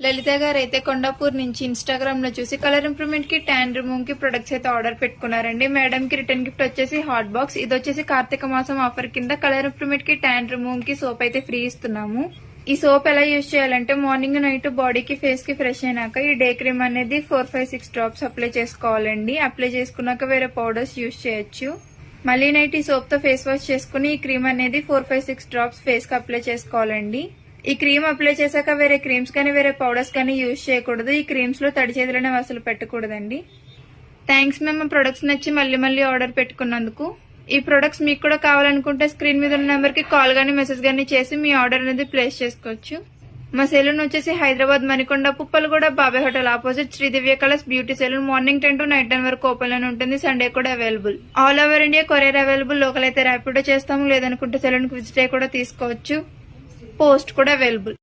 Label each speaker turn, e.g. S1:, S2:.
S1: లలిత గారు అయితే కొండాపూర్ నుంచి ఇన్స్టాగ్రామ్ లో చూసి కలర్ ఇంప్రూవ్మెంట్ కి ట్యాన్ రిమూవ్ కి ప్రొడక్ట్స్ అయితే ఆర్డర్ పెట్టుకున్నారండి. మేడం కి రిటర్న్ గిఫ్ట్ వచ్చేసి హాట్ బాక్స్. ఇది వచ్చేసి కార్తీక మాసం ఆఫర్ కింద కలర్ ఇంప్రూవ్మెంట్ కి ట్యాన్ రిమూవ్ కి సోప్ అయితే ఫ్రీ ఇస్తున్నాము. ఈ సోప్ ఎలా యూజ్ చేయాలంటే మార్నింగ్ నైట్ బాడీకి ఫేస్ కి ఫ్రెష్ అయినాక ఈ డే క్రీమ్ అనేది 4-5-6 డ్రాప్స్ అప్లై చేసుకోవాలండి. అప్లై చేసుకున్నాక వేరే పౌడర్స్ యూజ్ చేయొచ్చు. మళ్ళీ నైట్ ఈ సోప్ తో ఫేస్ వాష్ చేసుకుని ఈ క్రీమ్ అనేది 4-5-6 డ్రాప్స్ ఫేస్ కి అప్లై చేసుకోవాలండి. ఈ క్రీమ్ అప్లై చేశాక వేరే క్రీమ్స్ కానీ వేరే పౌడర్స్ కానీ యూజ్ చేయకూడదు. ఈ క్రీమ్స్ లో తడి చేతులనే అసలు పెట్టకూడదండి. థ్యాంక్స్ మేము ప్రొడక్ట్స్ నచ్చి మళ్ళీ ఆర్డర్ పెట్టుకున్నందుకు. ఈ ప్రొడక్ట్స్ మీకు కూడా కావాలనుకుంటే స్క్రీన్ మీద ఉన్న నెంబర్ కి కాల్ గానీ మెసేజ్ గానీ చేసి మీ ఆర్డర్ అనేది ప్లేస్ చేసుకోవచ్చు. మా సెలూన్ వచ్చేసి Hyderabad Manikonda Puppalaguda Babai hotel opposite Sridivya colours beauty salon. Morning 10 to night 10 వరకు ఓపెన్ లోనే ఉంటుంది. సండే కూడా available. All over India courier available. Local అయితే ర్యాపిడో చేస్తాము, లేదనుకుంటే సెలూన్ కి విజిట్ అయ్యి కూడా తీసుకోవచ్చు. పోస్ట్ కూడా అవైలబుల్.